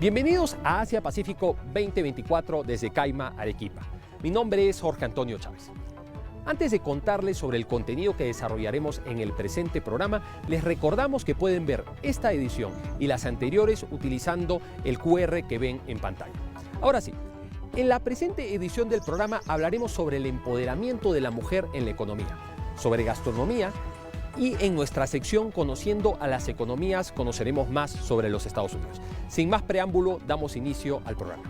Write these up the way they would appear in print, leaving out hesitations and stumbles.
Bienvenidos a Asia Pacífico 2024 desde Caima, Arequipa. Mi nombre es Jorge Antonio Chávez. Antes de contarles sobre el contenido que desarrollaremos en el presente programa, les recordamos que pueden ver esta edición y las anteriores utilizando el QR que ven en pantalla. Ahora sí, en la presente edición del programa hablaremos sobre el empoderamiento de la mujer en la economía, sobre gastronomía y en nuestra sección Conociendo a las Economías conoceremos más sobre los Estados Unidos. Sin más preámbulo, damos inicio al programa.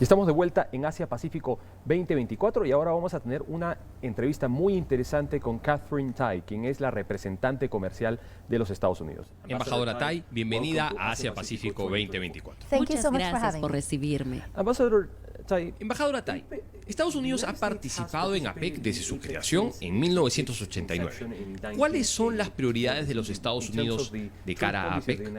Estamos de vuelta en Asia Pacífico 2024 y ahora vamos a tener una entrevista muy interesante con Katherine Tai, quien es la representante comercial de los Estados Unidos. Embajadora Tai, bienvenida a Asia Pacífico 2024. Muchas gracias por recibirme. Embajadora Tai, Estados Unidos ha participado en APEC desde su creación en 1989. ¿Cuáles son las prioridades de los Estados Unidos de cara a APEC?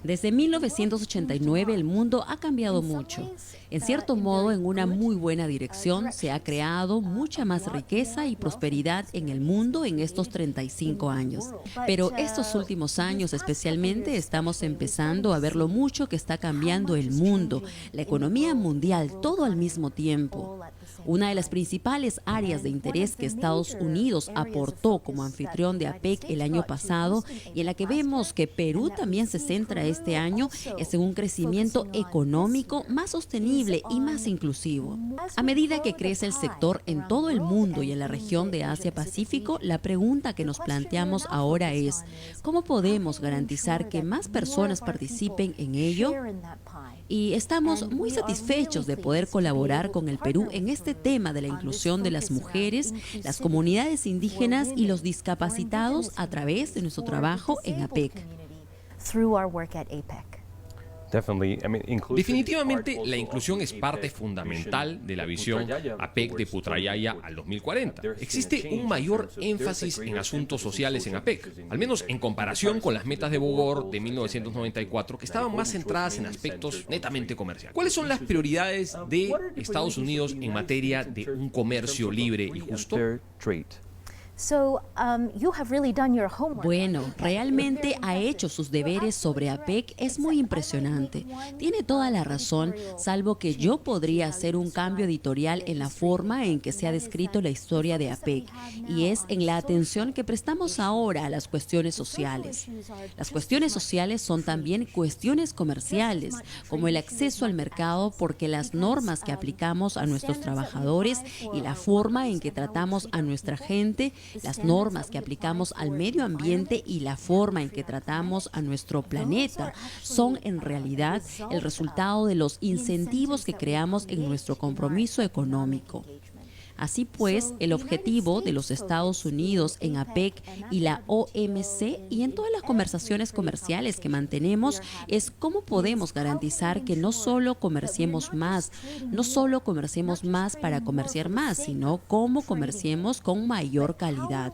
Desde 1989 el mundo ha cambiado mucho. En cierto modo, en una muy buena dirección, se ha creado mucha más riqueza y prosperidad en el mundo en estos 35 años. Pero estos últimos años especialmente estamos empezando a ver lo mucho que está cambiando el mundo, la economía mundial, todo al mismo tiempo. Una de las principales áreas de interés que Estados Unidos aportó como anfitrión de APEC el año pasado y en la que vemos que Perú también se centra este año es en un crecimiento económico más sostenible y más inclusivo. A medida que crece el sector en todo el mundo y en la región de Asia-Pacífico, la pregunta que nos planteamos ahora es, ¿cómo podemos garantizar que más personas participen en ello? Y estamos muy satisfechos de poder colaborar con el Perú en este tema de la inclusión de las mujeres, las comunidades indígenas y los discapacitados a través de nuestro trabajo en APEC. Definitivamente, la inclusión es parte fundamental de la visión APEC de Putrajaya al 2040. Existe un mayor énfasis en asuntos sociales en APEC, al menos en comparación con las metas de Bogor de 1994, que estaban más centradas en aspectos netamente comerciales. ¿Cuáles son las prioridades de Estados Unidos en materia de un comercio libre y justo? Bueno, realmente ha hecho sus deberes sobre APEC, es muy impresionante. Tiene toda la razón, salvo que yo podría hacer un cambio editorial en la forma en que se ha descrito la historia de APEC, y es en la atención que prestamos ahora a las cuestiones sociales. Las cuestiones sociales son también cuestiones comerciales, como el acceso al mercado, porque las normas que aplicamos a nuestros trabajadores y la forma en que tratamos a nuestra gente, las normas que aplicamos al medio ambiente y la forma en que tratamos a nuestro planeta son en realidad el resultado de los incentivos que creamos en nuestro compromiso económico. Así pues, el objetivo de los Estados Unidos en APEC y la OMC y en todas las conversaciones comerciales que mantenemos es cómo podemos garantizar que no solo comerciemos más para comerciar más, sino cómo comerciemos con mayor calidad.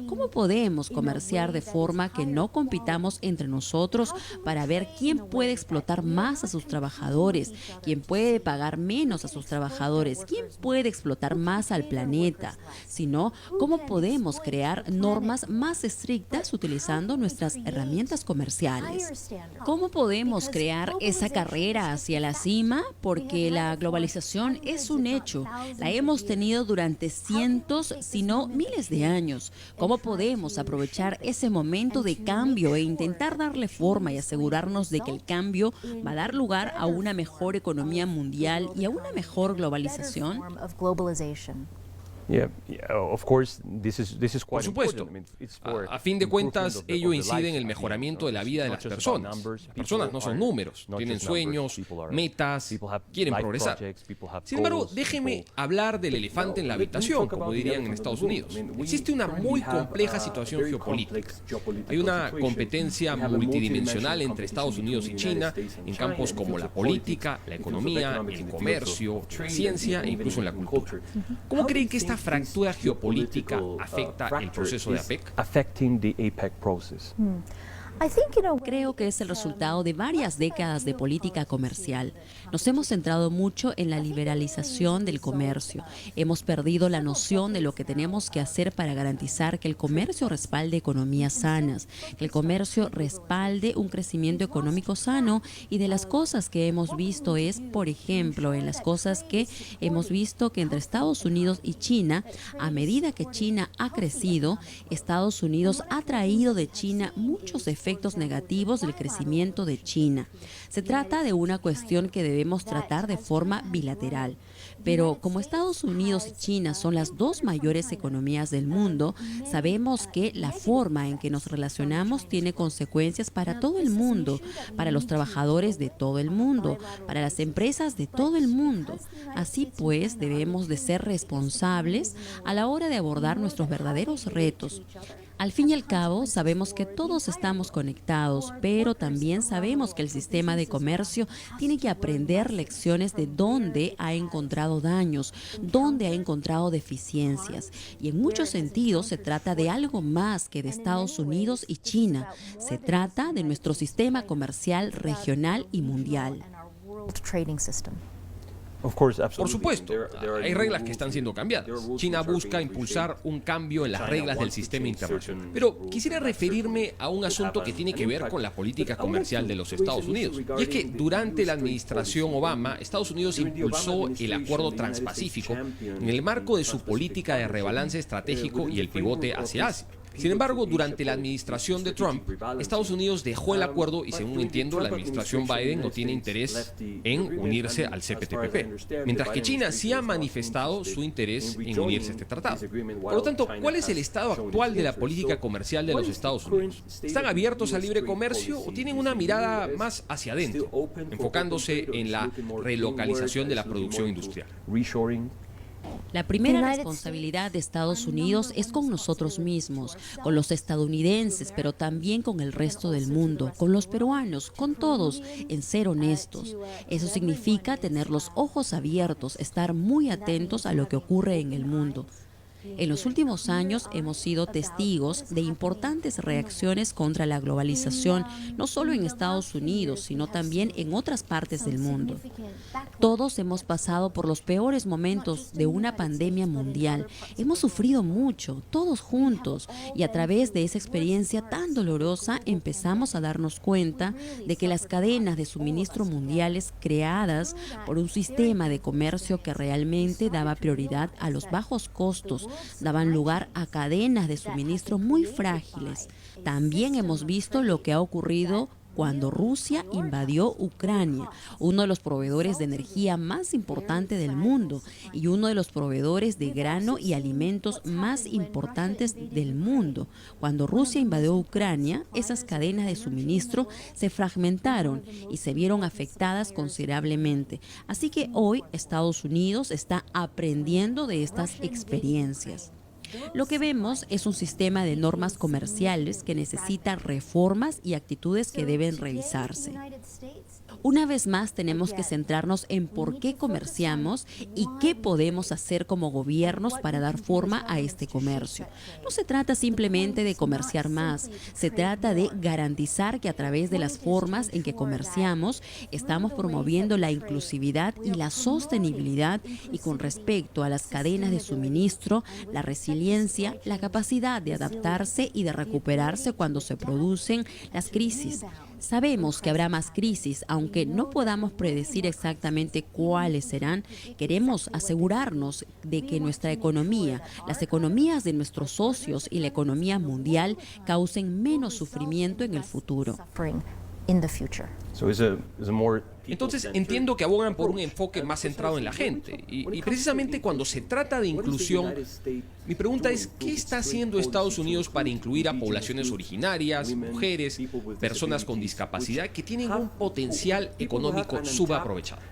¿Cómo podemos comerciar de forma que no compitamos entre nosotros para ver quién puede explotar más a sus trabajadores, quién puede pagar menos a sus trabajadores, quién puede explotar más al planeta, sino cómo podemos crear normas más estrictas utilizando nuestras herramientas comerciales? ¿Cómo podemos crear esa carrera hacia la cima? Porque la globalización es un hecho, la hemos tenido durante cientos, si no miles de años. ¿Cómo podemos aprovechar ese momento de cambio e intentar darle forma y asegurarnos de que el cambio va a dar lugar a una mejor economía mundial y a una mejor globalización? Por supuesto, a fin de cuentas, ello incide en el mejoramiento de la vida de las personas. Las personas no son números, tienen sueños, metas, quieren progresar. Sin embargo, déjeme hablar del elefante en la habitación, como dirían en Estados Unidos. Existe una muy compleja situación geopolítica. Hay una competencia multidimensional entre Estados Unidos y China en campos como la política, la economía, el comercio, la ciencia e incluso en la cultura. ¿Cómo creen que esta fractura geopolítica afecta el proceso de APEC? Creo que es el resultado de varias décadas de política comercial. Nos hemos centrado mucho en la liberalización del comercio. Hemos perdido la noción de lo que tenemos que hacer para garantizar que el comercio respalde economías sanas, que el comercio respalde un crecimiento económico sano, y de las cosas que hemos visto es, por ejemplo, en las cosas que hemos visto que entre Estados Unidos y China, a medida que China ha crecido, Estados Unidos ha traído de China muchos efectos negativos del crecimiento de China. Se trata de una cuestión que debemos tratar de forma bilateral. Pero como Estados Unidos y China son las dos mayores economías del mundo, sabemos que la forma en que nos relacionamos tiene consecuencias para todo el mundo, para los trabajadores de todo el mundo, para las empresas de todo el mundo. Así pues, debemos de ser responsables a la hora de abordar nuestros verdaderos retos. Al fin y al cabo, sabemos que todos estamos conectados, pero también sabemos que el sistema de comercio tiene que aprender lecciones de dónde ha encontrado daños, dónde ha encontrado deficiencias. Y en muchos sentidos se trata de algo más que de Estados Unidos y China. Se trata de nuestro sistema comercial regional y mundial. Por supuesto, hay reglas que están siendo cambiadas. China busca impulsar un cambio en las reglas del sistema internacional. Pero quisiera referirme a un asunto que tiene que ver con la política comercial de los Estados Unidos. Y es que durante la administración Obama, Estados Unidos impulsó el Acuerdo Transpacífico en el marco de su política de rebalance estratégico y el pivote hacia Asia. Sin embargo, durante la administración de Trump, Estados Unidos dejó el acuerdo y, según entiendo, la administración Biden no tiene interés en unirse al CPTPP, mientras que China sí ha manifestado su interés en unirse a este tratado. Por lo tanto, ¿cuál es el estado actual de la política comercial de los Estados Unidos? ¿Están abiertos al libre comercio o tienen una mirada más hacia adentro, enfocándose en la relocalización de la producción industrial? La primera responsabilidad de Estados Unidos es con nosotros mismos, con los estadounidenses, pero también con el resto del mundo, con los peruanos, con todos, en ser honestos. Eso significa tener los ojos abiertos, estar muy atentos a lo que ocurre en el mundo. En los últimos años hemos sido testigos de importantes reacciones contra la globalización, no solo en Estados Unidos, sino también en otras partes del mundo. Todos hemos pasado por los peores momentos de una pandemia mundial. Hemos sufrido mucho, todos juntos, y a través de esa experiencia tan dolorosa empezamos a darnos cuenta de que las cadenas de suministro mundiales creadas por un sistema de comercio que realmente daba prioridad a los bajos costos daban lugar a cadenas de suministro muy frágiles. También hemos visto lo que ha ocurrido cuando Rusia invadió Ucrania, uno de los proveedores de energía más importante del mundo y uno de los proveedores de grano y alimentos más importantes del mundo. Cuando Rusia invadió Ucrania, esas cadenas de suministro se fragmentaron y se vieron afectadas considerablemente. Así que hoy Estados Unidos está aprendiendo de estas experiencias. Lo que vemos es un sistema de normas comerciales que necesita reformas y actitudes que deben revisarse. Una vez más tenemos que centrarnos en por qué comerciamos y qué podemos hacer como gobiernos para dar forma a este comercio. No se trata simplemente de comerciar más, se trata de garantizar que a través de las formas en que comerciamos estamos promoviendo la inclusividad y la sostenibilidad, y con respecto a las cadenas de suministro, la resiliencia, la capacidad de adaptarse y de recuperarse cuando se producen las crisis. Sabemos que habrá más crisis, aunque no podamos predecir exactamente cuáles serán. Queremos asegurarnos de que nuestra economía, las economías de nuestros socios y la economía mundial causen menos sufrimiento en el futuro. Entonces entiendo que abogan por un enfoque más centrado en la gente. Y precisamente cuando se trata de inclusión, mi pregunta es, ¿qué está haciendo Estados Unidos para incluir a poblaciones originarias, mujeres, personas con discapacidad que tienen un potencial económico subaprovechado?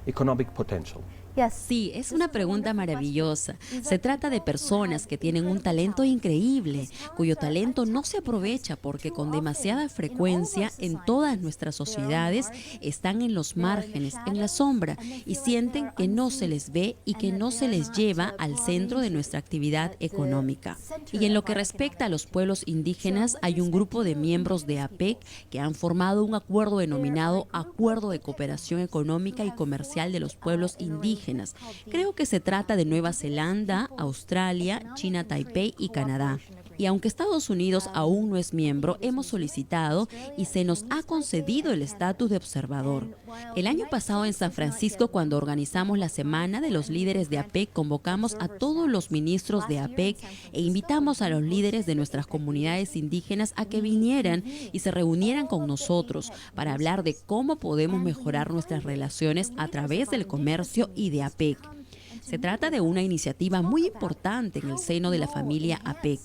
Sí, es una pregunta maravillosa. Se trata de personas que tienen un talento increíble, cuyo talento no se aprovecha porque con demasiada frecuencia en todas nuestras sociedades están en los márgenes, en la sombra, y sienten que no se les ve y que no se les lleva al centro de nuestra actividad económica. Y en lo que respecta a los pueblos indígenas, hay un grupo de miembros de APEC que han formado un acuerdo denominado Acuerdo de Cooperación Económica y Comercial de los Pueblos Indígenas. Creo que se trata de Nueva Zelanda, Australia, China Taipei y Canadá. Y aunque Estados Unidos aún no es miembro, hemos solicitado y se nos ha concedido el estatus de observador. El año pasado en San Francisco, cuando organizamos la Semana de los Líderes de APEC, convocamos a todos los ministros de APEC e invitamos a los líderes de nuestras comunidades indígenas a que vinieran y se reunieran con nosotros para hablar de cómo podemos mejorar nuestras relaciones a través del comercio y de APEC. Se trata de una iniciativa muy importante en el seno de la familia APEC.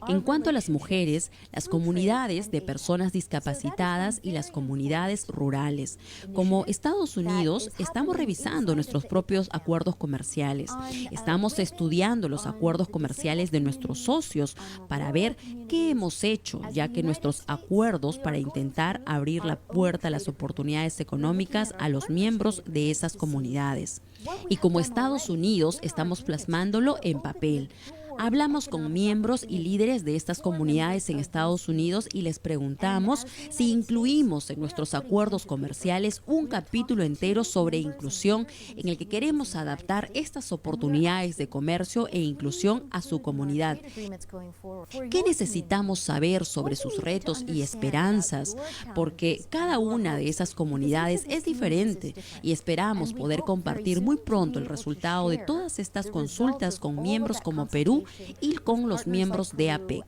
En cuanto a las mujeres, las comunidades de personas discapacitadas y las comunidades rurales. Como Estados Unidos, estamos revisando nuestros propios acuerdos comerciales. Estamos estudiando los acuerdos comerciales de nuestros socios para ver qué hemos hecho, ya que nuestros acuerdos para intentar abrir la puerta a las oportunidades económicas a los miembros de esas comunidades. Y como Estados Unidos, estamos plasmándolo en papel. Hablamos con miembros y líderes de estas comunidades en Estados Unidos y les preguntamos si incluimos en nuestros acuerdos comerciales un capítulo entero sobre inclusión en el que queremos adaptar estas oportunidades de comercio e inclusión a su comunidad. ¿Qué necesitamos saber sobre sus retos y esperanzas? Porque cada una de esas comunidades es diferente y esperamos poder compartir muy pronto el resultado de todas estas consultas con miembros como Perú y con los miembros de APEC.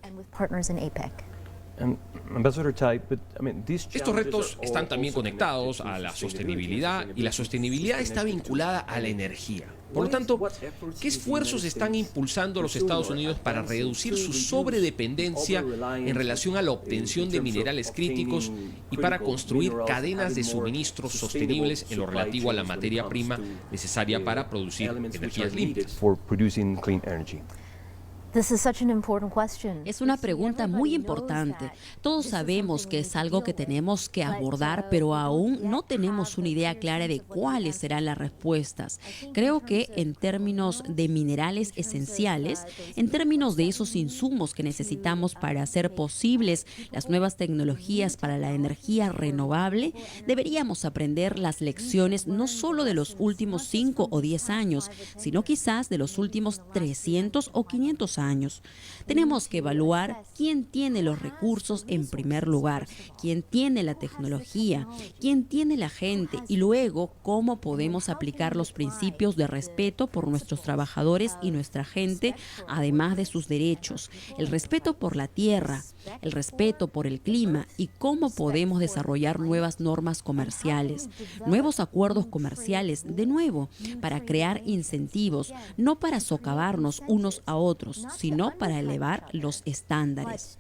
Estos retos están también conectados a la sostenibilidad y la sostenibilidad está vinculada a la energía. Por lo tanto, ¿qué esfuerzos están impulsando los Estados Unidos para reducir su sobredependencia en relación a la obtención de minerales críticos y para construir cadenas de suministros sostenibles en lo relativo a la materia prima necesaria para producir energías limpias? Es una pregunta muy importante. Todos sabemos que es algo que tenemos que abordar, pero aún no tenemos una idea clara de cuáles serán las respuestas. Creo que en términos de minerales esenciales, en términos de esos insumos que necesitamos para hacer posibles las nuevas tecnologías para la energía renovable, deberíamos aprender las lecciones no solo de los últimos 5 o 10 años, sino quizás de los últimos 300 o 500 años. Tenemos que evaluar quién tiene los recursos en primer lugar, quién tiene la tecnología, quién tiene la gente y luego cómo podemos aplicar los principios de respeto por nuestros trabajadores y nuestra gente, además de sus derechos, el respeto por la tierra, el respeto por el clima y cómo podemos desarrollar nuevas normas comerciales, nuevos acuerdos comerciales, de nuevo, para crear incentivos, no para socavarnos unos a otros, sino para elevar los estándares.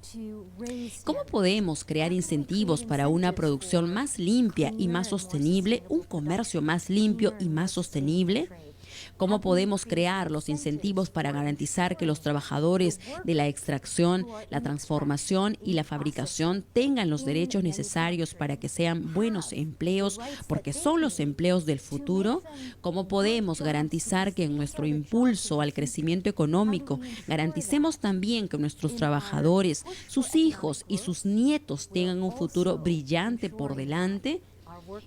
¿Cómo podemos crear incentivos para una producción más limpia y más sostenible, un comercio más limpio y más sostenible? ¿Cómo podemos crear los incentivos para garantizar que los trabajadores de la extracción, la transformación y la fabricación tengan los derechos necesarios para que sean buenos empleos, porque son los empleos del futuro? ¿Cómo podemos garantizar que en nuestro impulso al crecimiento económico garanticemos también que nuestros trabajadores, sus hijos y sus nietos tengan un futuro brillante por delante?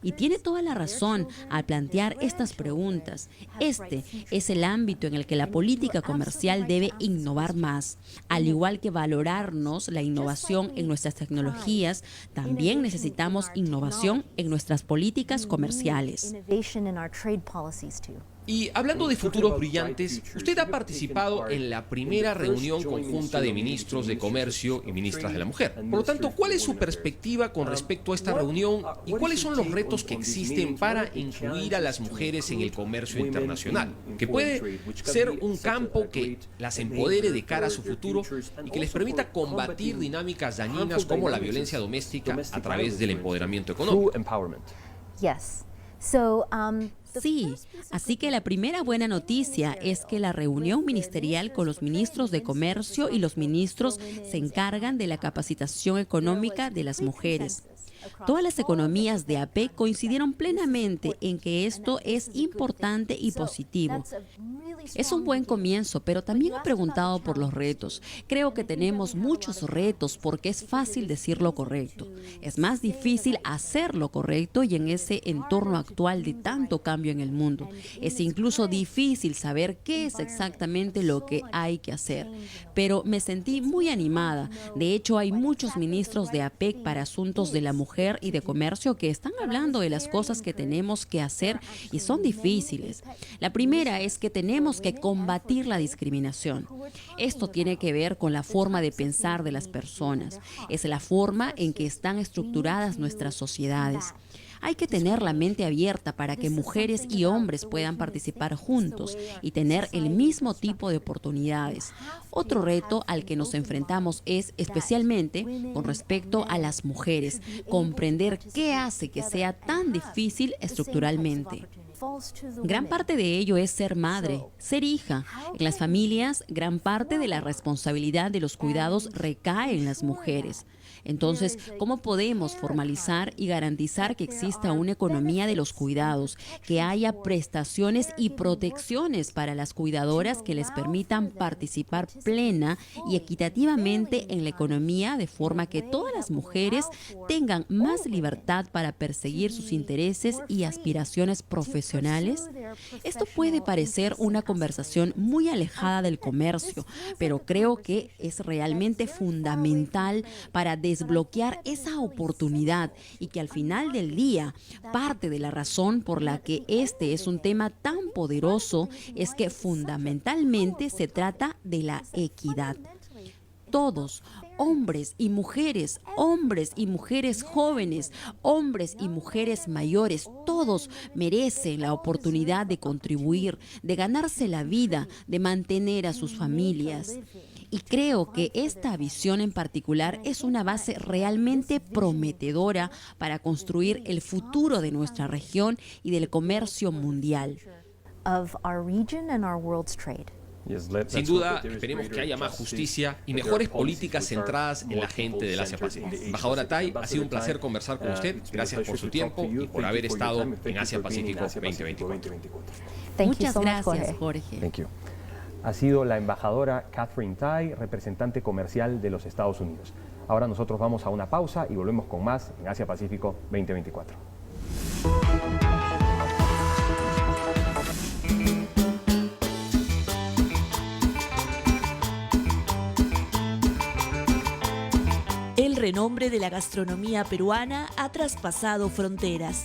Y tiene toda la razón al plantear estas preguntas. Este es el ámbito en el que la política comercial debe innovar más. Al igual que valorarnos la innovación en nuestras tecnologías, también necesitamos innovación en nuestras políticas comerciales. Y hablando de futuros brillantes, usted ha participado en la primera reunión conjunta de ministros de Comercio y ministras de la Mujer. Por lo tanto, ¿cuál es su perspectiva con respecto a esta reunión y cuáles son los retos que existen para incluir a las mujeres en el comercio internacional? Que puede ser un campo que las empodere de cara a su futuro y que les permita combatir dinámicas dañinas como la violencia doméstica a través del empoderamiento económico. Sí, así que la primera buena noticia es que la reunión ministerial con los ministros de Comercio y los ministros se encargan de la capacitación económica de las mujeres. Todas las economías de APEC coincidieron plenamente en que esto es importante y positivo. Es un buen comienzo, pero también he preguntado por los retos. Creo que tenemos muchos retos porque es fácil decir lo correcto. Es más difícil hacer lo correcto y en ese entorno actual de tanto cambio en el mundo. Es incluso difícil saber qué es exactamente lo que hay que hacer. Pero me sentí muy animada. De hecho, hay muchos ministros de APEC para asuntos de la mujer y de comercio que están hablando de las cosas que tenemos que hacer y son difíciles. La primera es que tenemos que combatir la discriminación. Esto tiene que ver con la forma de pensar de las personas. Es la forma en que están estructuradas nuestras sociedades. Hay que tener la mente abierta para que mujeres y hombres puedan participar juntos y tener el mismo tipo de oportunidades. Otro reto al que nos enfrentamos es, especialmente con respecto a las mujeres, comprender qué hace que sea tan difícil estructuralmente. Gran parte de ello es ser madre, ser hija. En las familias, gran parte de la responsabilidad de los cuidados recae en las mujeres. Entonces, ¿cómo podemos formalizar y garantizar que exista una economía de los cuidados, que haya prestaciones y protecciones para las cuidadoras que les permitan participar plena y equitativamente en la economía de forma que todas las mujeres tengan más libertad para perseguir sus intereses y aspiraciones profesionales? Esto puede parecer una conversación muy alejada del comercio, pero creo que es realmente fundamental para desbloquear esa oportunidad y que al final del día, parte de la razón por la que este es un tema tan poderoso es que fundamentalmente se trata de la equidad. Todos, hombres y mujeres jóvenes, hombres y mujeres mayores, todos merecen la oportunidad de contribuir, de ganarse la vida, de mantener a sus familias. Y creo que esta visión en particular es una base realmente prometedora para construir el futuro de nuestra región y del comercio mundial. Sin duda, esperemos que haya más justicia y mejores políticas centradas en la gente del Asia-Pacífico. Embajadora Tai, ha sido un placer conversar con usted. Gracias por su tiempo y por haber estado en Asia-Pacífico 2024. Muchas gracias, Jorge. Ha sido la embajadora Katherine Tai, representante comercial de los Estados Unidos. Ahora nosotros vamos a una pausa y volvemos con más en Asia-Pacífico 2024. El renombre de la gastronomía peruana ha traspasado fronteras.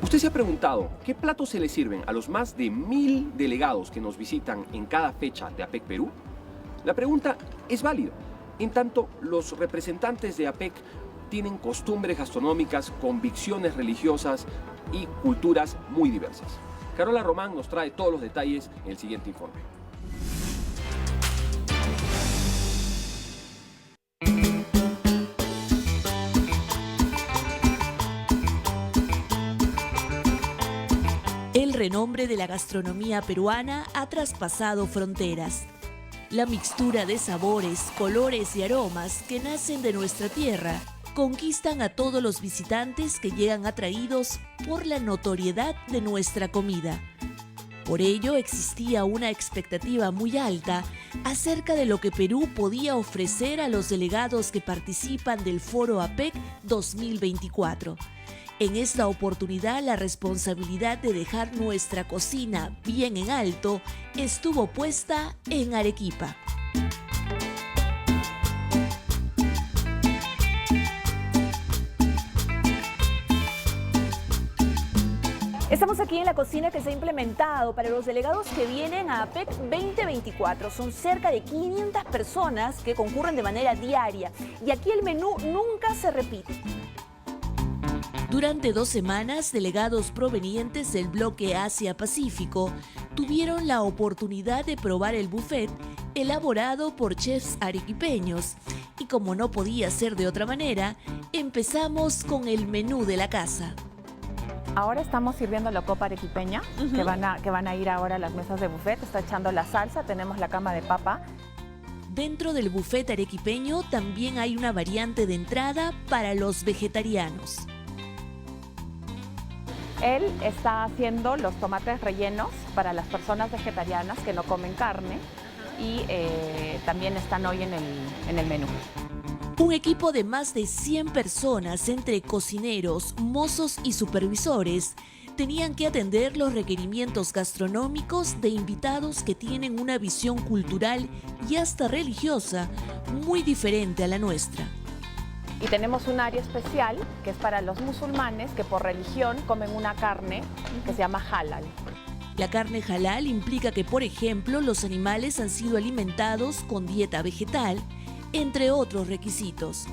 ¿Usted se ha preguntado qué platos se le sirven a los más de 1000 delegados que nos visitan en cada fecha de APEC Perú? La pregunta es válida, en tanto los representantes de APEC tienen costumbres gastronómicas, convicciones religiosas y culturas muy diversas. Carola Román nos trae todos los detalles en el siguiente informe. El renombre de la gastronomía peruana ha traspasado fronteras. La mixtura de sabores, colores y aromas que nacen de nuestra tierra conquistan a todos los visitantes que llegan atraídos por la notoriedad de nuestra comida. Por ello, existía una expectativa muy alta acerca de lo que Perú podía ofrecer a los delegados que participan del Foro APEC 2024. En esta oportunidad, la responsabilidad de dejar nuestra cocina bien en alto estuvo puesta en Arequipa. Estamos aquí en la cocina que se ha implementado para los delegados que vienen a APEC 2024. Son cerca de 500 personas que concurren de manera diaria y aquí el menú nunca se repite. Durante 2 semanas, delegados provenientes del bloque Asia-Pacífico tuvieron la oportunidad de probar el buffet elaborado por chefs arequipeños. Y como no podía ser de otra manera, empezamos con el menú de la casa. Ahora estamos sirviendo la copa arequipeña, que van a ir ahora a las mesas de buffet. Está echando la salsa, tenemos la cama de papa. Dentro del buffet arequipeño también hay una variante de entrada para los vegetarianos. Él está haciendo los tomates rellenos para las personas vegetarianas que no comen carne y también están hoy en el menú. Un equipo de más de 100 personas, entre cocineros, mozos y supervisores, tenían que atender los requerimientos gastronómicos de invitados que tienen una visión cultural y hasta religiosa muy diferente a la nuestra. Y tenemos un área especial que es para los musulmanes que por religión comen una carne que se llama halal. La carne halal implica que, por ejemplo, los animales han sido alimentados con dieta vegetal, entre otros requisitos.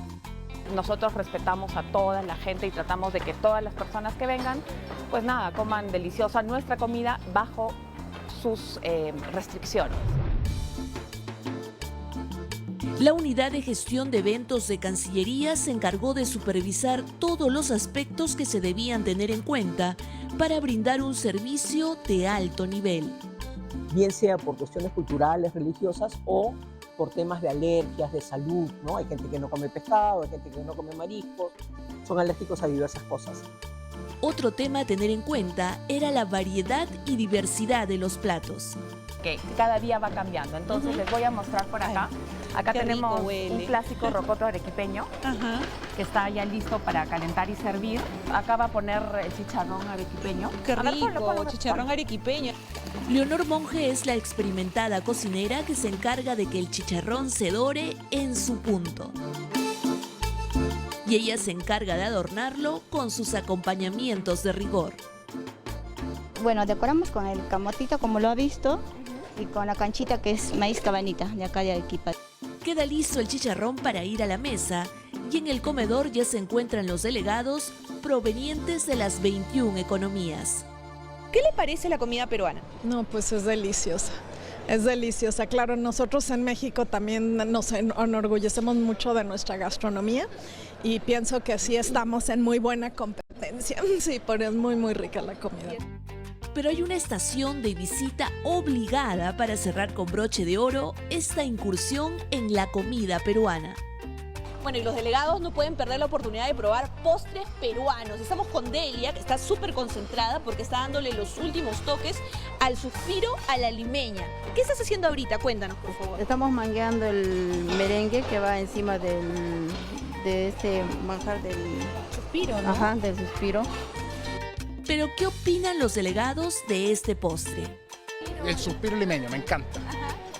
Nosotros respetamos a toda la gente y tratamos de que todas las personas que vengan, pues nada, coman deliciosa nuestra comida bajo sus restricciones. La unidad de gestión de eventos de Cancillería se encargó de supervisar todos los aspectos que se debían tener en cuenta para brindar un servicio de alto nivel. Bien sea por cuestiones culturales, religiosas o por temas de alergias, de salud, ¿no? Hay gente que no come pescado, hay gente que no come mariscos, son alérgicos a diversas cosas. Otro tema a tener en cuenta era la variedad y diversidad de los platos. Que cada día va cambiando, entonces les voy a mostrar por acá. Acá tenemos un clásico rocoto arequipeño que está ya listo para calentar y servir. Acá va a poner el chicharrón arequipeño. ¡Qué rico! Chicharrón arequipeño. Leonor Monge es la experimentada cocinera que se encarga de que el chicharrón se dore en su punto. Y ella se encarga de adornarlo con sus acompañamientos de rigor. Bueno, decoramos con el camotito como lo ha visto y con la canchita que es maíz cabanita de acá de Arequipa. Queda listo el chicharrón para ir a la mesa y en el comedor ya se encuentran los delegados provenientes de las 21 economías. ¿Qué le parece la comida peruana? No, pues es deliciosa. Es deliciosa. Claro, nosotros en México también nos enorgullecemos mucho de nuestra gastronomía y pienso que sí estamos en muy buena competencia. Sí, pero es muy, muy rica la comida. Pero hay una estación de visita obligada para cerrar con broche de oro esta incursión en la comida peruana. Bueno, y los delegados no pueden perder la oportunidad de probar postres peruanos. Estamos con Delia, que está súper concentrada porque está dándole los últimos toques al suspiro a la limeña. ¿Qué estás haciendo ahorita? Cuéntanos, por favor. Estamos mangueando el merengue que va encima de este manjar del Suspiro, ¿no? Ajá, del suspiro. Pero, ¿qué opinan los delegados de este postre? El suspiro limeño, me encanta.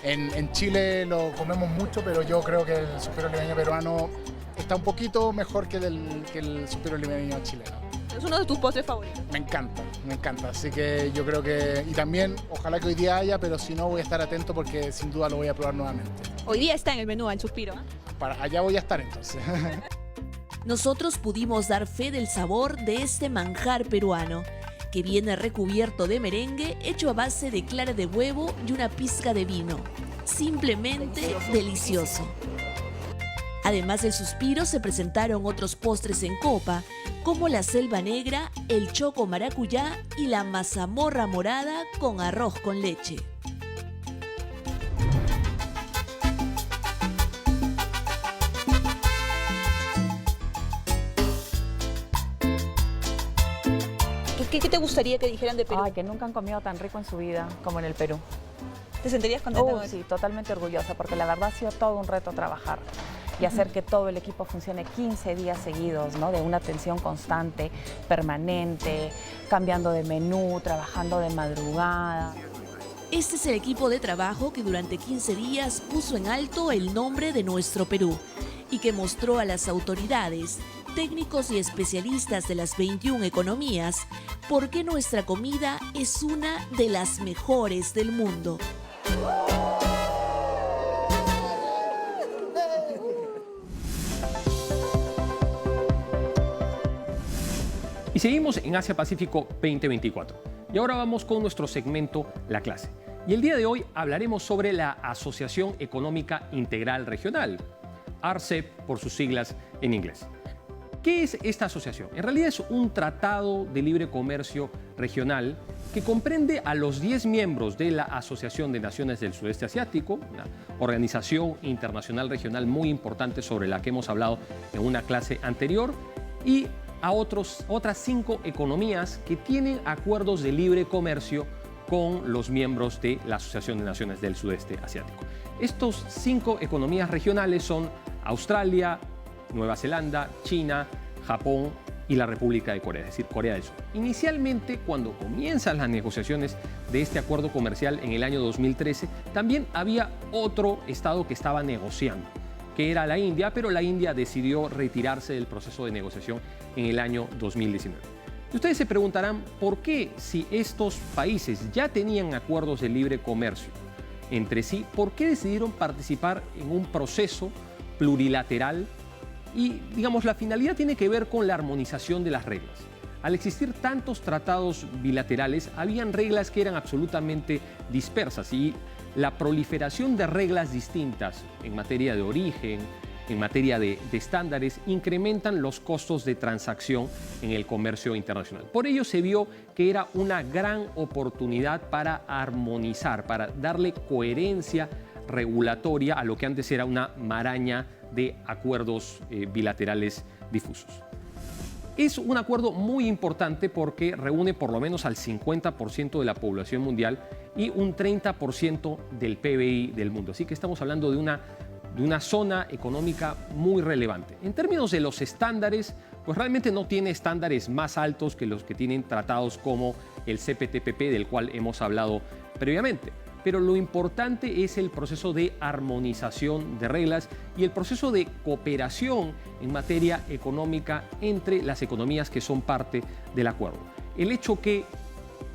En Chile lo comemos mucho, pero yo creo que el suspiro limeño peruano está un poquito mejor que el suspiro limeño chileno. Es uno de tus postres favoritos. Me encanta. Así que yo creo que... Y también, ojalá que hoy día haya, pero si no voy a estar atento porque sin duda lo voy a probar nuevamente. Hoy día está en el menú, el suspiro. Allá voy a estar entonces. Nosotros pudimos dar fe del sabor de este manjar peruano, que viene recubierto de merengue hecho a base de clara de huevo y una pizca de vino. Simplemente delicioso. Además del suspiro, se presentaron otros postres en copa, como la selva negra, el choco maracuyá y la mazamorra morada con arroz con leche. ¿Qué te gustaría que dijeran de Perú? Ay, que nunca han comido tan rico en su vida como en el Perú. ¿Te sentirías contenta con eso? Sí, totalmente orgullosa, porque la verdad ha sido todo un reto trabajar y hacer que todo el equipo funcione 15 días seguidos, ¿no? De una atención constante, permanente, cambiando de menú, trabajando de madrugada. Este es el equipo de trabajo que durante 15 días puso en alto el nombre de nuestro Perú y que mostró a las autoridades, técnicos y especialistas de las 21 economías por qué nuestra comida es una de las mejores del mundo. Y seguimos en Asia Pacífico 2024. Y ahora vamos con nuestro segmento La Clase. Y el día de hoy hablaremos sobre la Asociación Económica Integral Regional, RCEP por sus siglas en inglés. ¿Qué es esta asociación? En realidad es un tratado de libre comercio regional que comprende a los 10 miembros de la Asociación de Naciones del Sudeste Asiático, una organización internacional regional muy importante sobre la que hemos hablado en una clase anterior, y a otras 5 economías que tienen acuerdos de libre comercio con los miembros de la Asociación de Naciones del Sudeste Asiático. Estos 5 economías regionales son Australia, Nueva Zelanda, China, Japón y la República de Corea, es decir, Corea del Sur. Inicialmente, cuando comienzan las negociaciones de este acuerdo comercial en el año 2013, también había otro estado que estaba negociando, que era la India, pero la India decidió retirarse del proceso de negociación en el año 2019. Y ustedes se preguntarán por qué, si estos países ya tenían acuerdos de libre comercio entre sí, ¿por qué decidieron participar en un proceso plurilateral? Y, digamos, la finalidad tiene que ver con la armonización de las reglas. Al existir tantos tratados bilaterales, habían reglas que eran absolutamente dispersas y la proliferación de reglas distintas en materia de origen, en materia de estándares, incrementan los costos de transacción en el comercio internacional. Por ello se vio que era una gran oportunidad para armonizar, para darle coherencia regulatoria a lo que antes era una maraña de acuerdos bilaterales difusos. Es un acuerdo muy importante porque reúne por lo menos al 50% de la población mundial y un 30% del PBI del mundo. Así que estamos hablando de una zona económica muy relevante. En términos de los estándares, pues realmente no tiene estándares más altos que los que tienen tratados como el CPTPP, del cual hemos hablado previamente. Pero lo importante es el proceso de armonización de reglas y el proceso de cooperación en materia económica entre las economías que son parte del acuerdo. El hecho que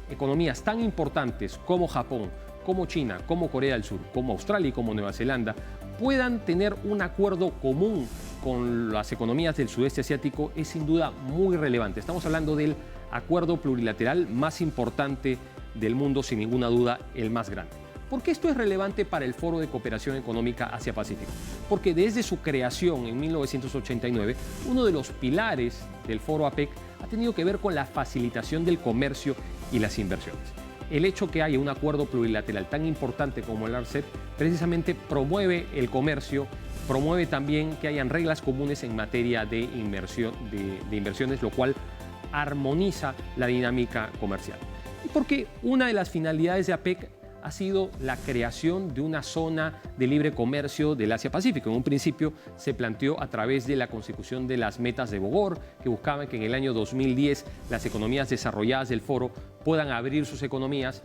economías tan importantes como Japón, como China, como Corea del Sur, como Australia y como Nueva Zelanda puedan tener un acuerdo común con las economías del sudeste asiático es sin duda muy relevante. Estamos hablando del acuerdo plurilateral más importante del mundo, sin ninguna duda el más grande. ¿Por qué esto es relevante para el Foro de Cooperación Económica Asia-Pacífico? Porque desde su creación en 1989, uno de los pilares del Foro APEC ha tenido que ver con la facilitación del comercio y las inversiones. El hecho que haya un acuerdo plurilateral tan importante como el RCEP precisamente promueve el comercio, promueve también que hayan reglas comunes en materia de inversiones, lo cual armoniza la dinámica comercial. Y porque una de las finalidades de APEC ha sido la creación de una zona de libre comercio del Asia-Pacífico. En un principio se planteó a través de la consecución de las metas de Bogor, que buscaban que en el año 2010 las economías desarrolladas del foro puedan abrir sus economías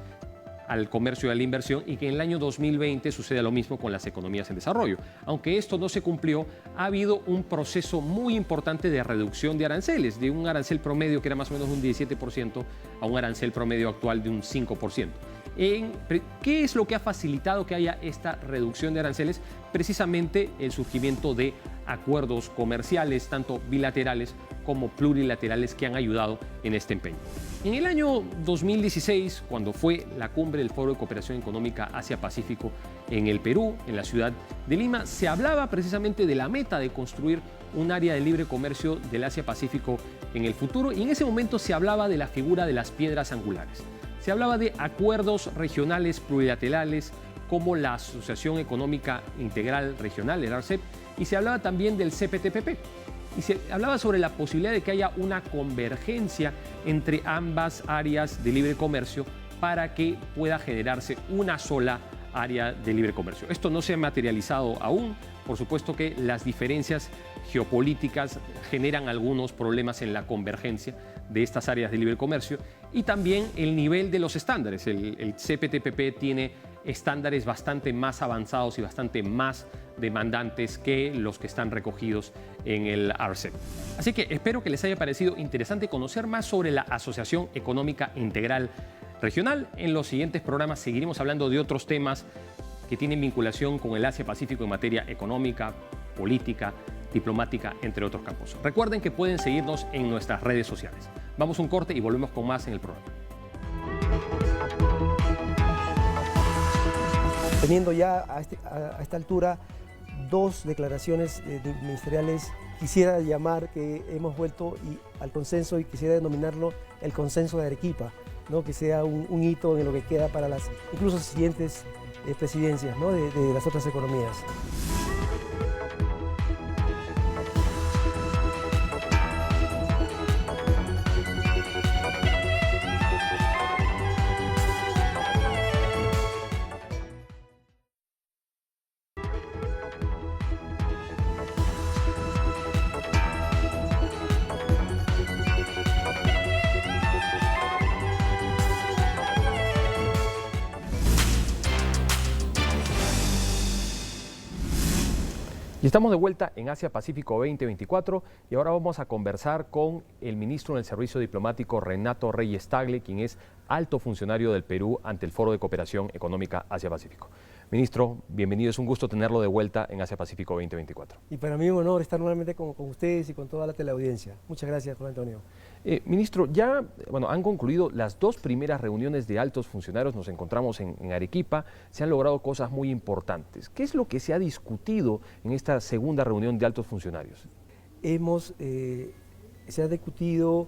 al comercio y a la inversión y que en el año 2020 suceda lo mismo con las economías en desarrollo. Aunque esto no se cumplió, ha habido un proceso muy importante de reducción de aranceles, de un arancel promedio que era más o menos un 17% a un arancel promedio actual de un 5%. ¿Qué es lo que ha facilitado que haya esta reducción de aranceles? Precisamente el surgimiento de acuerdos comerciales, tanto bilaterales como plurilaterales, que han ayudado en este empeño. En el año 2016, cuando fue la cumbre del Foro de Cooperación Económica Asia-Pacífico en el Perú, en la ciudad de Lima, se hablaba precisamente de la meta de construir un área de libre comercio del Asia-Pacífico en el futuro, y en ese momento se hablaba de la figura de las piedras angulares. Se hablaba de acuerdos regionales plurilaterales como la Asociación Económica Integral Regional, el RCEP, y se hablaba también del CPTPP. y se hablaba sobre la posibilidad de que haya una convergencia entre ambas áreas de libre comercio para que pueda generarse una sola área de libre comercio. Esto no se ha materializado aún. Por supuesto que las diferencias geopolíticas generan algunos problemas en la convergencia de estas áreas de libre comercio y también el nivel de los estándares. El CPTPP tiene estándares bastante más avanzados y bastante más demandantes que los que están recogidos en el RCEP. Así que espero que les haya parecido interesante conocer más sobre la Asociación Económica Integral Regional. En los siguientes programas seguiremos hablando de otros temas que tienen vinculación con el Asia-Pacífico en materia económica, política, diplomática, entre otros campos. Recuerden que pueden seguirnos en nuestras redes sociales. Vamos a un corte y volvemos con más en el programa. Teniendo ya a esta altura 2 declaraciones ministeriales, quisiera llamar que hemos vuelto al consenso y quisiera denominarlo el consenso de Arequipa, ¿no? Que sea un hito en lo que queda para las incluso siguientes presidencias, ¿no? de las otras economías. Y estamos de vuelta en Asia Pacífico 2024 y ahora vamos a conversar con el ministro en el Servicio Diplomático Renato Reyes Tagle, quien es alto funcionario del Perú ante el Foro de Cooperación Económica Asia-Pacífico. Ministro, bienvenido, es un gusto tenerlo de vuelta en Asia Pacífico 2024. Y para mí es un honor estar nuevamente con ustedes y con toda la teleaudiencia. Muchas gracias, Juan Antonio. Ministro, ya han concluido las 2 primeras reuniones de altos funcionarios, nos encontramos en Arequipa, se han logrado cosas muy importantes. ¿Qué es lo que se ha discutido en esta segunda reunión de altos funcionarios? Se ha discutido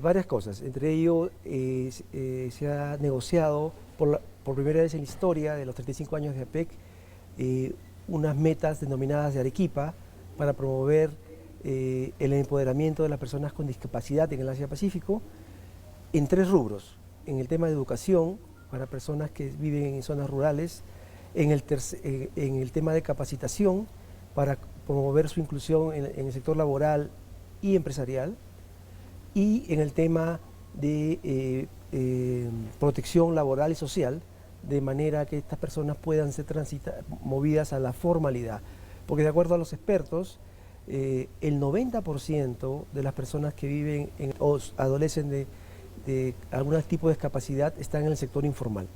varias cosas, entre ellos se ha negociado por primera vez en la historia de los 35 años de APEC unas metas denominadas de Arequipa para promover el empoderamiento de las personas con discapacidad en el Asia-Pacífico en 3 rubros: en el tema de educación para personas que viven en zonas rurales, en el tema de capacitación para promover su inclusión en el sector laboral y empresarial, y en el tema de protección laboral y social, de manera que estas personas puedan ser movidas a la formalidad. Porque de acuerdo a los expertos, el 90% de las personas que viven o adolecen de algún tipo de discapacidad están en el sector informal.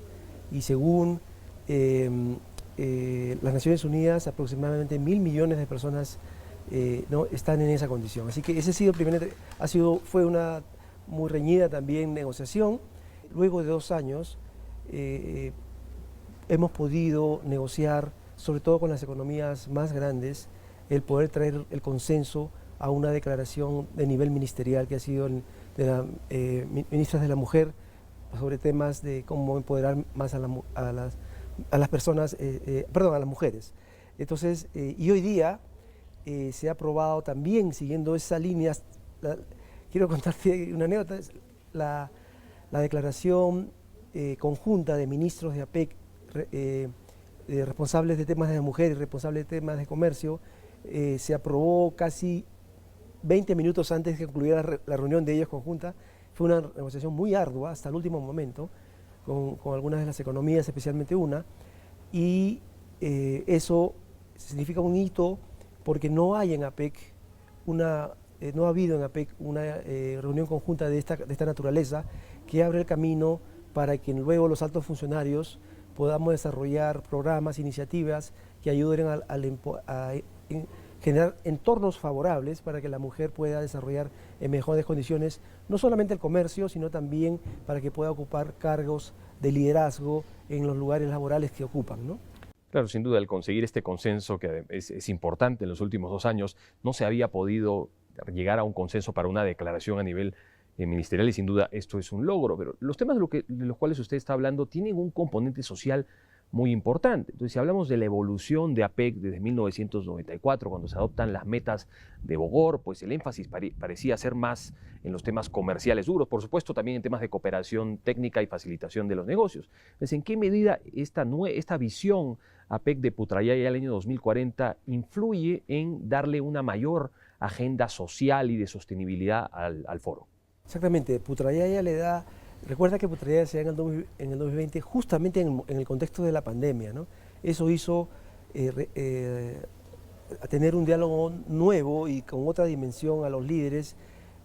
Y según las Naciones Unidas, aproximadamente 1.000 millones de personas no están en esa condición. Así que ese fue una muy reñida también negociación. Luego de 2 años hemos podido negociar, sobre todo con las economías más grandes, el poder traer el consenso a una declaración de nivel ministerial que ha sido de las ministras de la mujer sobre temas de cómo empoderar más a las personas, a las mujeres. Entonces, y hoy día se ha aprobado también, siguiendo esa línea, quiero contarte una anécdota, la declaración conjunta de ministros de APEC, responsables de temas de la mujer y responsables de temas de comercio, se aprobó casi 20 minutos antes de que concluyera la reunión de ellos conjunta. Fue una negociación muy ardua hasta el último momento, con algunas de las economías, especialmente una, y eso significa un hito porque no hay en APEC no ha habido en APEC una reunión conjunta de esta naturaleza que abre el camino para que luego los altos funcionarios podamos desarrollar programas, iniciativas que ayuden a generar entornos favorables para que la mujer pueda desarrollar en mejores condiciones no solamente el comercio, sino también para que pueda ocupar cargos de liderazgo en los lugares laborales que ocupan, ¿no? Claro, sin duda, el conseguir este consenso, que es importante en los últimos 2 años, no se había podido llegar a un consenso para una declaración a nivel ministerial y sin duda esto es un logro, pero los temas de los cuales usted está hablando tienen un componente social muy importante. Entonces, si hablamos de la evolución de APEC desde 1994, cuando se adoptan las metas de Bogor, pues el énfasis parecía ser más en los temas comerciales duros, por supuesto también en temas de cooperación técnica y facilitación de los negocios. Entonces, ¿en qué medida esta visión APEC de Putrajaya al año 2040 influye en darle una mayor agenda social y de sostenibilidad al foro? Exactamente, Putrajaya le da... Recuerda que Putrajaya se da en el 2020 justamente en el contexto de la pandemia, ¿no? Eso hizo a tener un diálogo nuevo y con otra dimensión a los líderes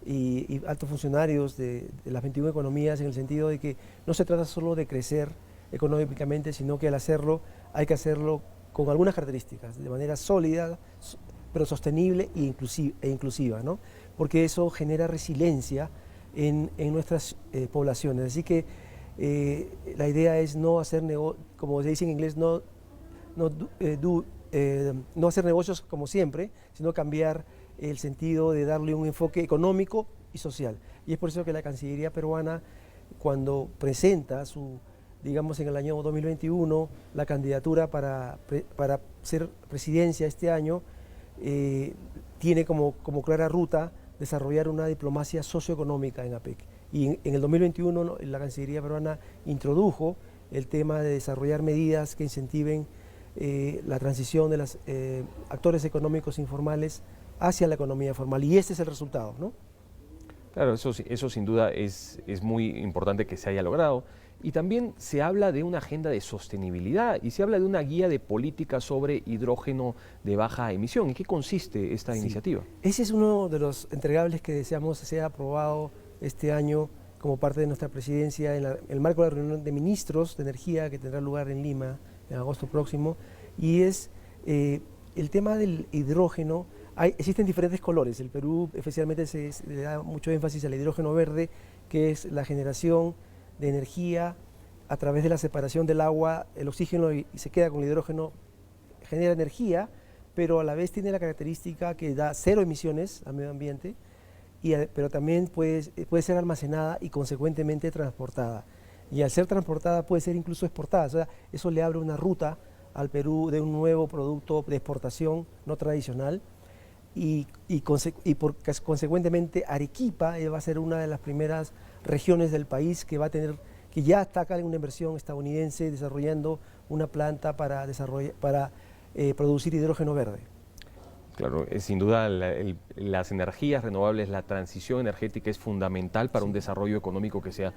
y altos funcionarios de las 21 economías, en el sentido de que no se trata solo de crecer económicamente, sino que al hacerlo hay que hacerlo con algunas características, de manera sólida, pero sostenible e inclusiva, ¿no? Porque eso genera resiliencia en nuestras poblaciones. Así que la idea es no hacer como se dice en inglés, no hacer negocios como siempre, sino cambiar el sentido de darle un enfoque económico y social. Y es por eso que la Cancillería peruana, cuando presenta digamos en el año 2021, la candidatura para ser presidencia este año, tiene como clara ruta desarrollar una diplomacia socioeconómica en APEC. Y en el 2021 la Cancillería peruana introdujo el tema de desarrollar medidas que incentiven la transición de los actores económicos informales hacia la economía formal. Y este es el resultado, ¿no? Claro, eso sin duda es muy importante que se haya logrado. Y también se habla de una agenda de sostenibilidad y se habla de una guía de política sobre hidrógeno de baja emisión. ¿En qué consiste esta iniciativa? Ese es uno de los entregables que deseamos sea aprobado este año como parte de nuestra presidencia en el marco de la reunión de ministros de energía que tendrá lugar en Lima en agosto próximo. Y es el tema del hidrógeno. Existen diferentes colores. El Perú especialmente le da mucho énfasis al hidrógeno verde, que es la generación de energía a través de la separación del agua, el oxígeno y se queda con el hidrógeno, genera energía, pero a la vez tiene la característica que da cero emisiones al medio ambiente, pero también puede ser almacenada y consecuentemente transportada. Y al ser transportada puede ser incluso exportada, o sea, eso le abre una ruta al Perú de un nuevo producto de exportación no tradicional y consecuentemente Arequipa va a ser una de las primeras regiones del país que ya está acá en una inversión estadounidense desarrollando una planta para producir hidrógeno verde. Claro, sin duda las energías renovables, la transición energética es fundamental para un desarrollo económico que sea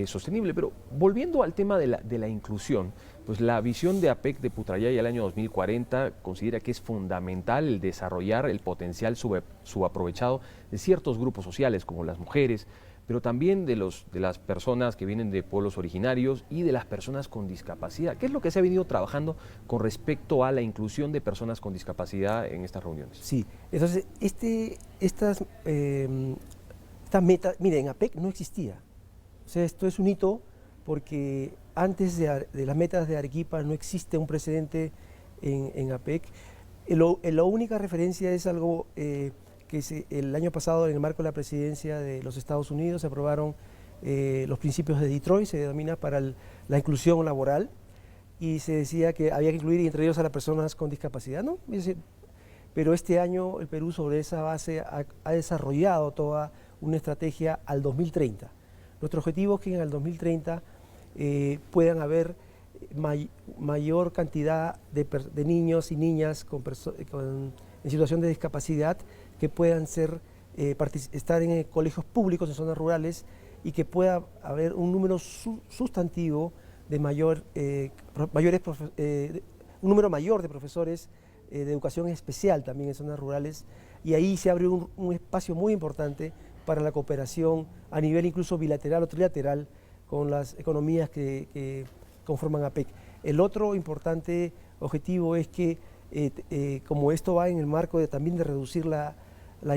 sostenible. Pero volviendo al tema de la inclusión, pues la visión de APEC de Putrajaya al año 2040 considera que es fundamental el desarrollar el potencial subaprovechado de ciertos grupos sociales como las mujeres, pero también de las personas que vienen de pueblos originarios y de las personas con discapacidad. ¿Qué es lo que se ha venido trabajando con respecto a la inclusión de personas con discapacidad en estas reuniones? Sí, entonces esta meta, mire, en APEC no existía. O sea, esto es un hito porque antes de las metas de Arequipa no existe un precedente en APEC. La única referencia es algo que el año pasado, en el marco de la presidencia de los Estados Unidos, se aprobaron los principios de Detroit, se denomina para la inclusión laboral, y se decía que había que incluir entre ellos a las personas con discapacidad, ¿no? Pero este año el Perú sobre esa base ha desarrollado toda una estrategia al 2030. Nuestro objetivo es que en el 2030 puedan haber mayor cantidad de niños y niñas en situación de discapacidad que puedan estar en colegios públicos en zonas rurales y que pueda haber un número sustantivo de un número mayor de profesores de educación especial también en zonas rurales, y ahí se abre un espacio muy importante para la cooperación a nivel incluso bilateral o trilateral con las economías que conforman APEC. El otro importante objetivo es que como esto va en el marco también de reducir la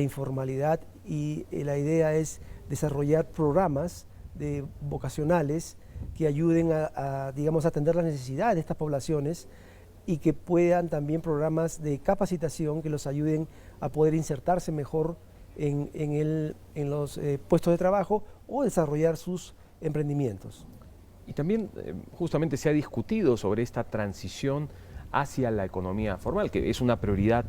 informalidad, y la idea es desarrollar programas vocacionales que ayuden digamos, a atender las necesidades de estas poblaciones, y que puedan también programas de capacitación que los ayuden a poder insertarse mejor en los puestos de trabajo o desarrollar sus emprendimientos. Y también justamente se ha discutido sobre esta transición hacia la economía formal, que es una prioridad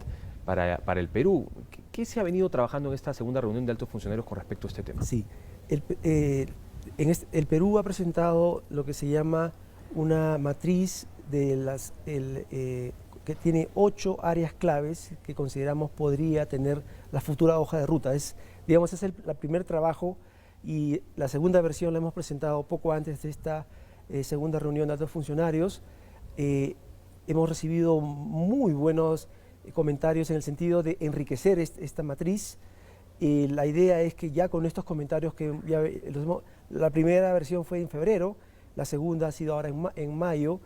para el Perú. ¿Qué se ha venido trabajando en esta segunda reunión de altos funcionarios con respecto a este tema? Sí, el Perú ha presentado lo que se llama una matriz de que tiene 8 áreas claves que consideramos podría tener la futura hoja de ruta. Digamos, es el primer trabajo, y la segunda versión la hemos presentado poco antes de esta segunda reunión de altos funcionarios. Hemos recibido muy buenos comentarios en el sentido de enriquecer esta matriz. La idea es que ya con estos comentarios, la primera versión fue en febrero, la segunda ha sido ahora en mayo,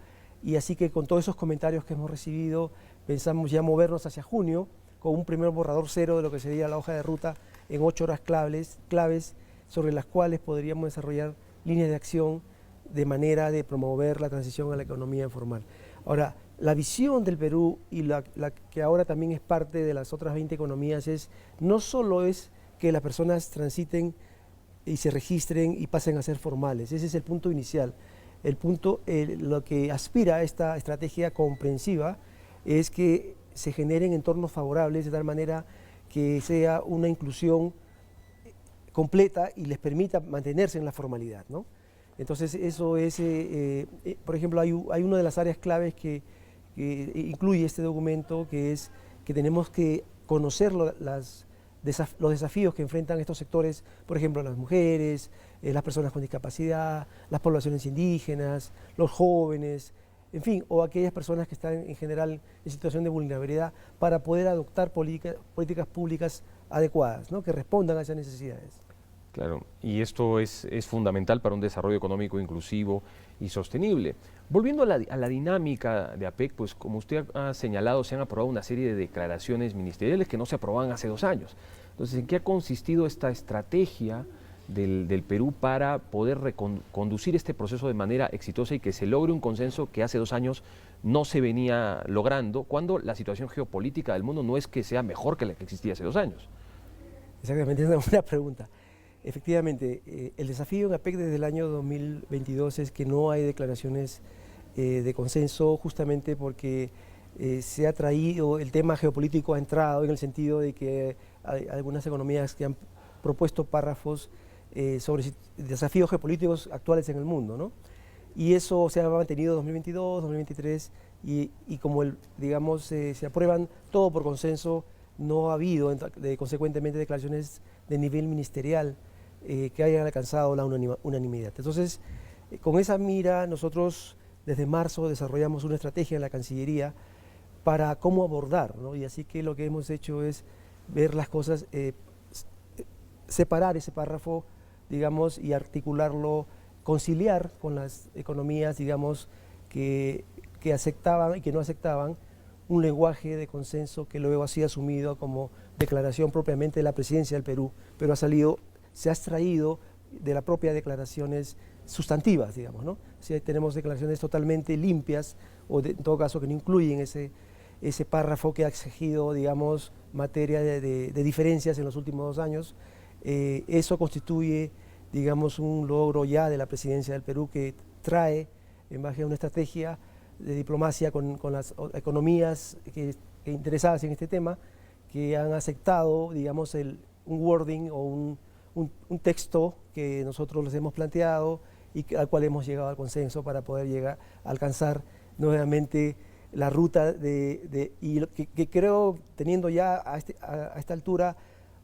y así que con todos esos comentarios que hemos recibido pensamos ya movernos hacia junio con un primer borrador cero de lo que sería la hoja de ruta en 8 horas claves sobre las cuales podríamos desarrollar líneas de acción de manera de promover la transición a la economía informal. Ahora, la visión del Perú, y la que ahora también es parte de las otras 20 economías, no solo es que las personas transiten y se registren y pasen a ser formales. Ese es el punto inicial. Lo que aspira a esta estrategia comprensiva es que se generen entornos favorables de tal manera que sea una inclusión completa y les permita mantenerse en la formalidad, ¿no? Entonces eso es, por ejemplo, hay una de las áreas claves que incluye este documento, que es que tenemos que conocer los desafíos que enfrentan estos sectores, por ejemplo, las mujeres, las personas con discapacidad, las poblaciones indígenas, los jóvenes, en fin, o aquellas personas que están en general en situación de vulnerabilidad, para poder adoptar políticas públicas adecuadas, ¿no?, que respondan a esas necesidades. Claro, y esto es fundamental para un desarrollo económico inclusivo y sostenible. Volviendo a la dinámica de APEC, pues como usted ha señalado, se han aprobado una serie de declaraciones ministeriales que no se aprobaban hace 2 años. Entonces, ¿en qué ha consistido esta estrategia del Perú para poder conducir este proceso de manera exitosa y que se logre un consenso que hace 2 años no se venía logrando, cuando la situación geopolítica del mundo no es que sea mejor que la que existía hace 2 años? Exactamente, es una buena pregunta. Efectivamente, el desafío en APEC desde el año 2022 es que no hay declaraciones de consenso, justamente porque se ha traído, el tema geopolítico ha entrado en el sentido de que hay algunas economías que han propuesto párrafos sobre desafíos geopolíticos actuales en el mundo, ¿no? Y eso se ha mantenido en 2022, 2023, y como digamos, se aprueban todo por consenso, no ha habido consecuentemente declaraciones de nivel ministerial que hayan alcanzado la unanimidad. Entonces, con esa mira, nosotros desde marzo desarrollamos una estrategia en la Cancillería para cómo abordar, ¿no? Y así que lo que hemos hecho es ver las cosas, separar ese párrafo, digamos, y articularlo, conciliar con las economías, digamos, que aceptaban y que no aceptaban un lenguaje de consenso que luego ha sido asumido como declaración propiamente de la presidencia del Perú, pero se ha extraído de las propias declaraciones sustantivas, digamos, ¿no? Si tenemos declaraciones totalmente limpias, o en todo caso que no incluyen ese párrafo que ha exigido, digamos, materia de diferencias en los últimos 2 años. Eso constituye, digamos, un logro ya de la presidencia del Perú, que trae, en base a una estrategia de diplomacia con las economías que interesadas en este tema, que han aceptado, digamos, un wording o un texto que nosotros les hemos planteado y al cual hemos llegado al consenso para poder llegar a alcanzar nuevamente la ruta y que creo, teniendo ya a esta altura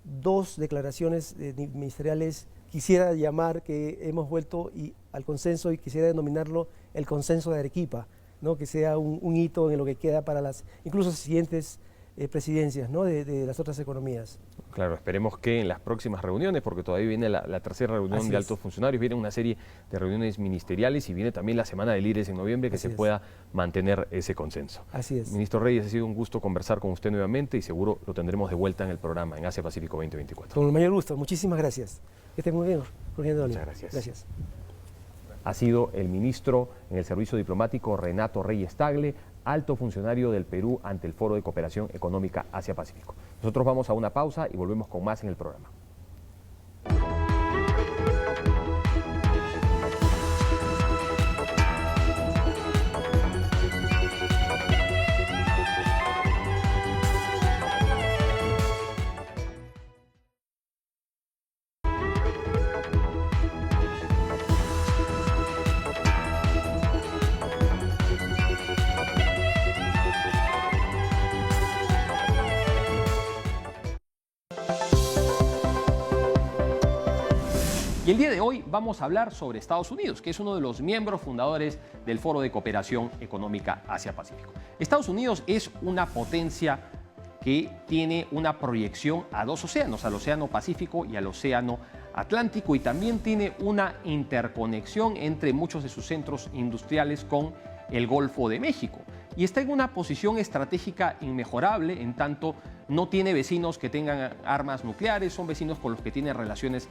2 declaraciones ministeriales, quisiera llamar que hemos vuelto al consenso, y quisiera denominarlo el consenso de Arequipa, ¿no?, que sea un hito en lo que queda para las incluso siguientes presidencias, ¿no?, de las otras economías. Claro, esperemos que en las próximas reuniones, porque todavía viene la tercera reunión de altos funcionarios, viene una serie de reuniones ministeriales y viene también la Semana del líderes en noviembre, que se pueda mantener ese consenso. Así es. Ministro Reyes, ha sido un gusto conversar con usted nuevamente y seguro lo tendremos de vuelta en el programa en Asia Pacífico 2024. Con el mayor gusto, muchísimas gracias. Que esté muy bien, Jorge Antonio. Muchas gracias. Gracias. Ha sido el ministro en el Servicio Diplomático Renato Reyes Tagle, alto funcionario del Perú ante el Foro de Cooperación Económica Asia-Pacífico. Nosotros vamos a una pausa y volvemos con más en el programa. Y el día de hoy vamos a hablar sobre Estados Unidos, que es uno de los miembros fundadores del Foro de Cooperación Económica Asia-Pacífico. Estados Unidos es una potencia que tiene una proyección a dos océanos, al Océano Pacífico y al Océano Atlántico, y también tiene una interconexión entre muchos de sus centros industriales con el Golfo de México. Y está en una posición estratégica inmejorable, en tanto no tiene vecinos que tengan armas nucleares, son vecinos con los que tiene relaciones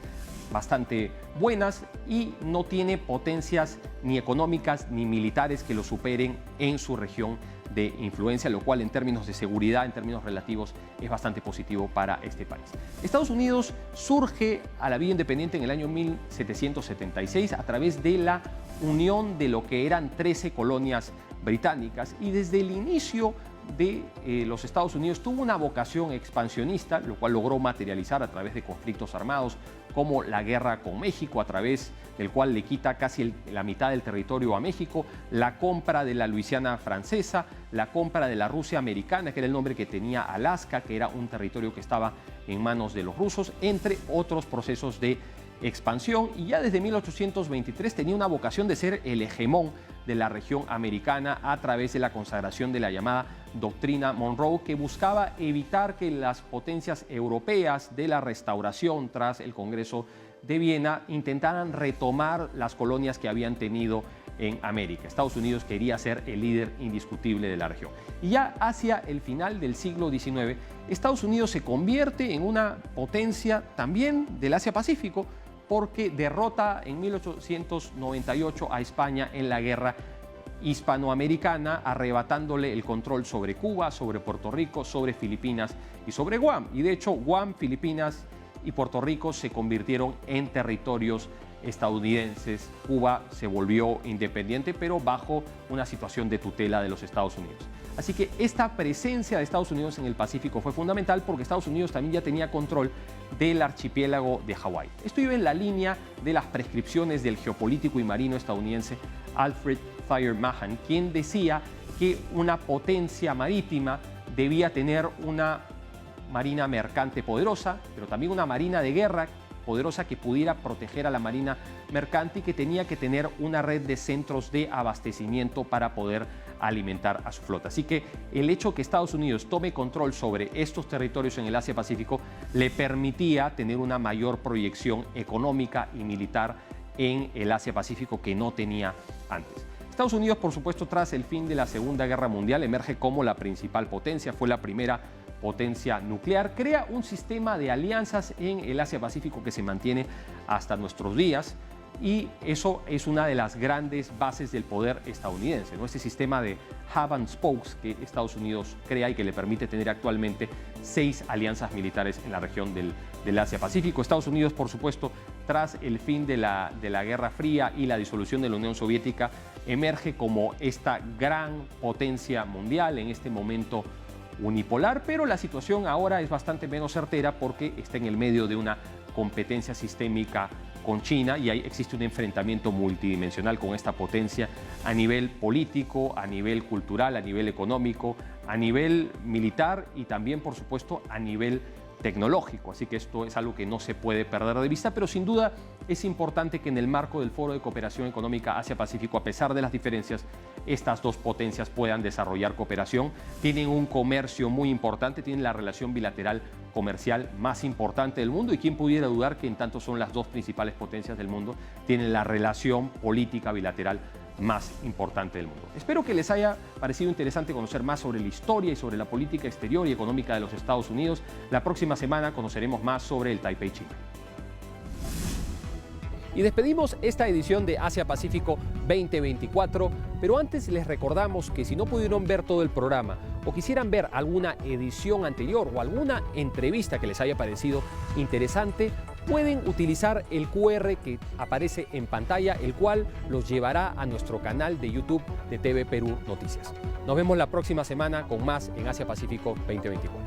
bastante buenas y no tiene potencias ni económicas ni militares que lo superen en su región de influencia, lo cual en términos de seguridad, en términos relativos, es bastante positivo para este país. Estados Unidos surge a la vida independiente en el año 1776 a través de la unión de lo que eran 13 colonias británicas, y desde el inicio de los Estados Unidos tuvo una vocación expansionista, lo cual logró materializar a través de conflictos armados como la guerra con México, a través del cual le quita casi la mitad del territorio a México, la compra de la Luisiana francesa, la compra de la Rusia americana, que era el nombre que tenía Alaska, que era un territorio que estaba en manos de los rusos, entre otros procesos de expansión, y ya desde 1823 tenía una vocación de ser el hegemón de la región americana a través de la consagración de la llamada Doctrina Monroe, que buscaba evitar que las potencias europeas de la Restauración tras el Congreso de Viena intentaran retomar las colonias que habían tenido en América. Estados Unidos quería ser el líder indiscutible de la región. Y ya hacia el final del siglo XIX, Estados Unidos se convierte en una potencia también del Asia-Pacífico, porque derrota en 1898 a España en la guerra hispanoamericana, arrebatándole el control sobre Cuba, sobre Puerto Rico, sobre Filipinas y sobre Guam. Y de hecho, Guam, Filipinas y Puerto Rico se convirtieron en territorios estadounidenses. Cuba se volvió independiente, pero bajo una situación de tutela de los Estados Unidos. Así que esta presencia de Estados Unidos en el Pacífico fue fundamental, porque Estados Unidos también ya tenía control del archipiélago de Hawái. Esto iba en la línea de las prescripciones del geopolítico y marino estadounidense Alfred Thayer Mahan, quien decía que una potencia marítima debía tener una marina mercante poderosa, pero también una marina de guerra poderosa que pudiera proteger a la marina mercante, y que tenía que tener una red de centros de abastecimiento para poder alimentar a su flota. Así que el hecho que Estados Unidos tome control sobre estos territorios en el Asia-Pacífico le permitía tener una mayor proyección económica y militar en el Asia-Pacífico que no tenía antes. Estados Unidos, por supuesto, tras el fin de la Segunda Guerra Mundial, emerge como la principal potencia, fue la primera potencia nuclear, crea un sistema de alianzas en el Asia-Pacífico que se mantiene hasta nuestros días, y eso es una de las grandes bases del poder estadounidense, ¿no? Este sistema de hub and spokes que Estados Unidos crea y que le permite tener actualmente 6 alianzas militares en la región del Asia-Pacífico. Estados Unidos, por supuesto, tras el fin de la Guerra Fría y la disolución de la Unión Soviética, emerge como esta gran potencia mundial en este momento unipolar, pero la situación ahora es bastante menos certera porque está en el medio de una competencia sistémica con China, y ahí existe un enfrentamiento multidimensional con esta potencia a nivel político, a nivel cultural, a nivel económico, a nivel militar y también, por supuesto, a nivel tecnológico. Así que esto es algo que no se puede perder de vista, pero sin duda es importante que en el marco del Foro de Cooperación Económica Asia-Pacífico, a pesar de las diferencias, estas dos potencias puedan desarrollar cooperación. Tienen un comercio muy importante, tienen la relación bilateral comercial más importante del mundo, y quién pudiera dudar que en tanto son las dos principales potencias del mundo, tienen la relación política bilateral más importante del mundo. Espero que les haya parecido interesante conocer más sobre la historia y sobre la política exterior y económica de los Estados Unidos. La próxima semana conoceremos más sobre el Taipei chino. Y despedimos esta edición de Asia Pacífico 2024, pero antes les recordamos que si no pudieron ver todo el programa o quisieran ver alguna edición anterior o alguna entrevista que les haya parecido interesante, pueden utilizar el QR que aparece en pantalla, el cual los llevará a nuestro canal de YouTube de TV Perú Noticias. Nos vemos la próxima semana con más en Asia Pacífico 2024.